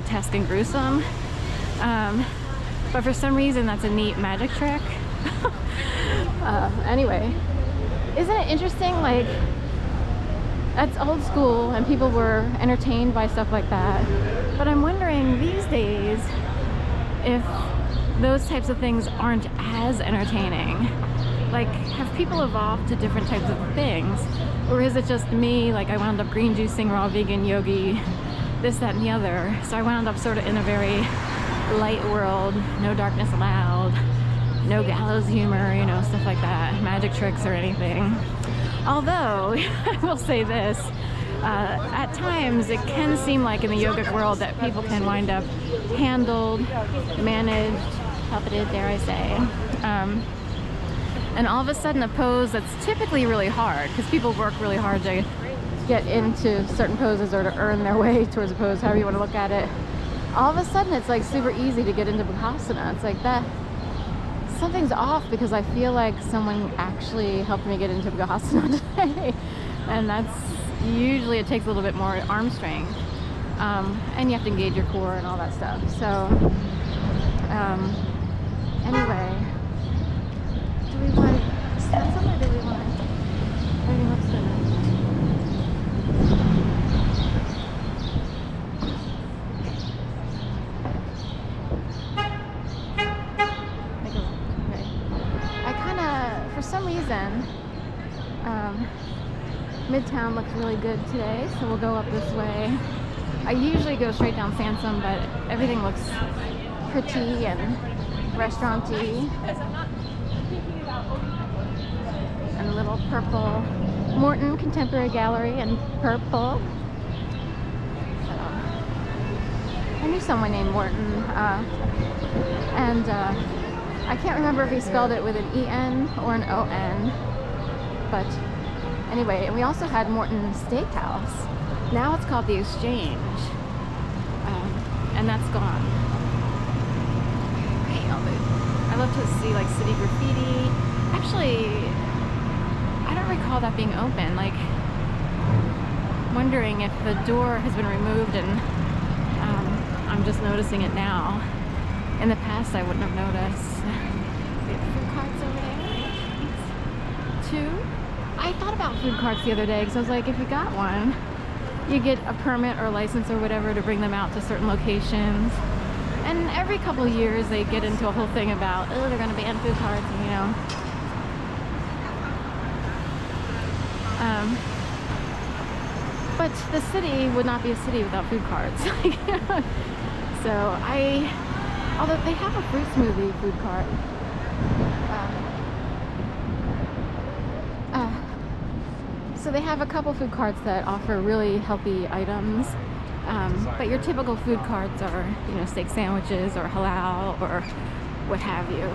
grotesque and gruesome. But for some reason, that's a neat magic trick. Anyway, isn't it interesting? Like, that's old school and people were entertained by stuff like that. But I'm wondering these days if those types of things aren't as entertaining. Like, have people evolved to different types of things? Or is it just me? Like, I wound up green juicing, raw vegan, yogi, this, that, and the other. So I wound up sort of in a very light world, no darkness allowed, no gallows humor, you know, stuff like that, magic tricks or anything. Although, I will say this, at times it can seem like in the yogic world that people can wind up handled, managed, puppeted, dare I say. And all of a sudden a pose that's typically really hard, because people work really hard to get into certain poses or to earn their way towards a pose, however you want to look at it. All of a sudden it's like super easy to get into Bakasana. It's like that, something's off, because I feel like someone actually helped me get into Bakasana today. And that's usually, it takes a little bit more arm strength. And you have to engage your core and all that stuff. So, anyway, do we want Sansom or do we want Reading Lip Spinner? For some reason, Midtown looks really good today, so we'll go up this way. I usually go straight down Sansom, but everything looks pretty and restaurant-y. And a little purple Morton Contemporary Gallery in purple. So, I knew someone named Morton, I can't remember if he spelled it with an E-N or an O-N, but anyway, and we also had Morton Steakhouse. Now it's called The Exchange, and that's gone. I love to see like city graffiti. Actually, I don't recall that being open. Like, wondering if the door has been removed and I'm just noticing it now. In the past, I wouldn't have noticed. We have food carts over there. 2. I thought about food carts the other day because I was like, if you got one, you get a permit or license or whatever to bring them out to certain locations. And every couple of years, they get into a whole thing about, oh, they're going to ban food carts, and, you know. But the city would not be a city without food carts. So although they have a fruit smoothie food cart. So they have a couple food carts that offer really healthy items. But your typical food carts are, you know, steak sandwiches or halal or what have you.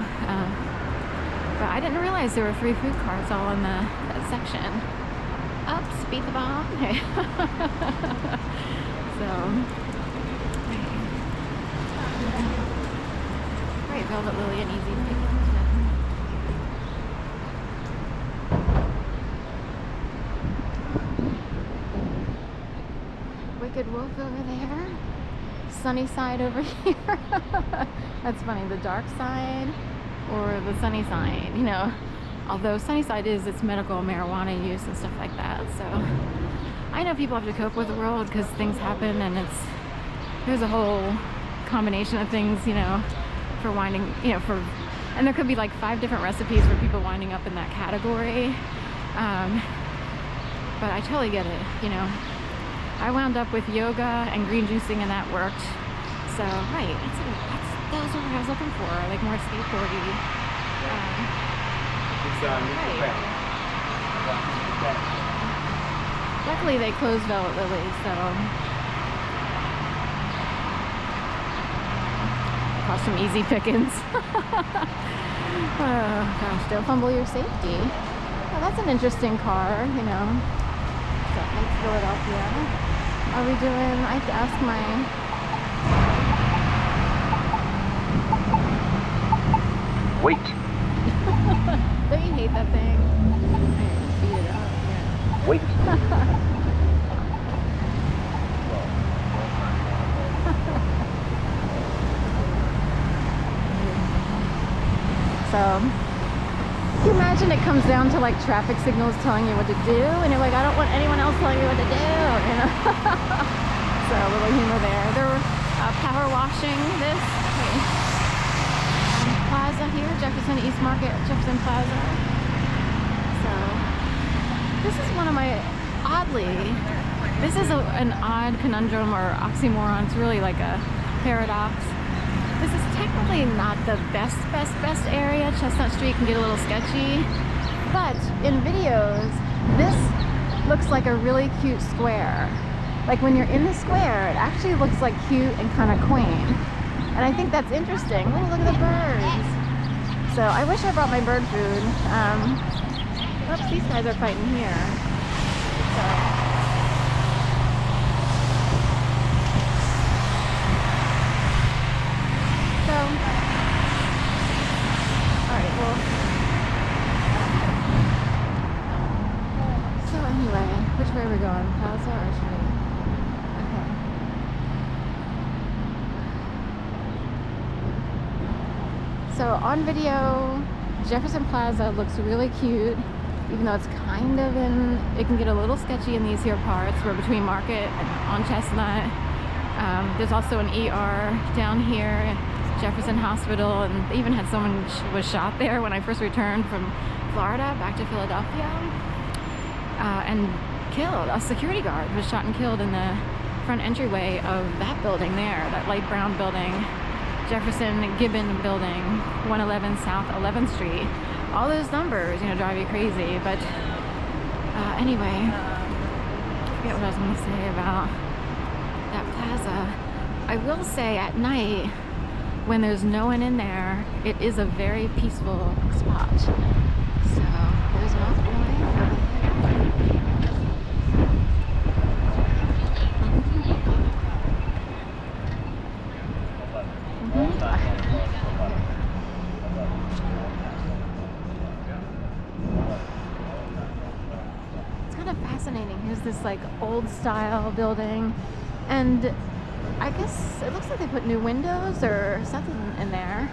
But I didn't realize there were 3 food carts all in that section. Oops, beat the bomb. So. Great, Velvet Lily and Easy Pickings. Wicked Wolf over there. Sunny Side over here. That's funny, the dark side or the sunny side, you know. Although Sunnyside is its medical marijuana use and stuff like that. So I know people have to cope with the world because things happen, and there's a whole combination of things, you know, for winding, you know, and there could be like 5 different recipes for people winding up in that category. But I totally get it, you know. I wound up with yoga and green juicing, and that worked. So, right, those are what I was looking for, like more skateboardy. Right. Luckily, they closed Velvet Lily, so cost some easy pickings. Oh gosh, don't fumble your safety. Oh, that's an interesting car, you know. So, thanks, Philadelphia. Are we doing? I have to ask my. Wait. Don't you hate that thing? I beat it up. Yeah. Wait. So can you imagine it comes down to like traffic signals telling you what to do, and you're like, I don't want anyone else telling me what to do, you know? So a little humor there. They're power washing this plaza here, Jefferson East Market, Jefferson Plaza. So this is one of my this is an odd conundrum or oxymoron. It's really like a paradox. This is technically not the best area. Chestnut Street can get a little sketchy, but in videos, this looks like a really cute square. Like when you're in the square, it actually looks like cute and kind of quaint. And I think that's interesting. Oh, look at the birds. So I wish I brought my bird food. Oops, these guys are fighting here. So, all right, well, so anyway, which way are we going? Plaza or Street? Okay. So on video, Jefferson Plaza looks really cute, even though it's kind of it can get a little sketchy in these here parts. We're between Market and on Chestnut. There's also an ER down here, Jefferson Hospital, and they even had someone was shot there when I first returned from Florida back to Philadelphia, and killed. A security guard was shot and killed in the front entryway of that building there, that light brown building, Jefferson Gibbon building, 111 South 11th Street. All those numbers, you know, drive you crazy. But anyway, I forget what I was going to say about that plaza. I will say at night, when there's no one in there, it is a very peaceful spot. So there's North Point. It's kind of fascinating. Here's this like old style building, and I guess it looks like they put new windows or something in there.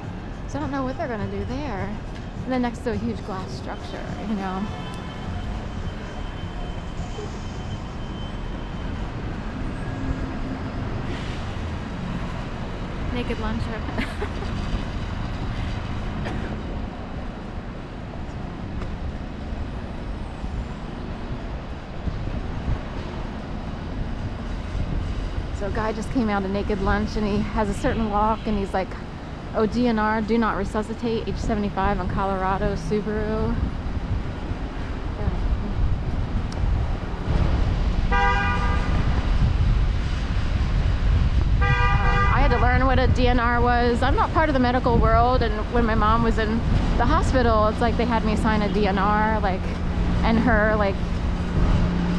So I don't know what they're gonna do there. And then next to a huge glass structure, you know. Naked luncher. So a guy just came out of Naked Lunch, and he has a certain walk, and he's like, oh, DNR, do not resuscitate, age 75 on Colorado Subaru. I had to learn what a DNR was. I'm not part of the medical world, and when my mom was in the hospital, it's like they had me sign a DNR, like, and her, like,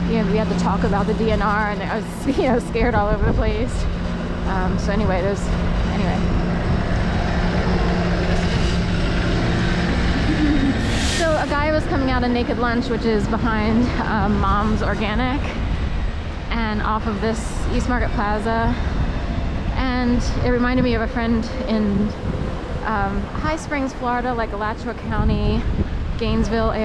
you know, we had to talk about the DNR, and I was, you know, scared all over the place. So anyway, anyway. So a guy was coming out of Naked Lunch, which is behind Mom's Organic, and off of this East Market Plaza. And it reminded me of a friend in High Springs, Florida, like Alachua County, Gainesville area.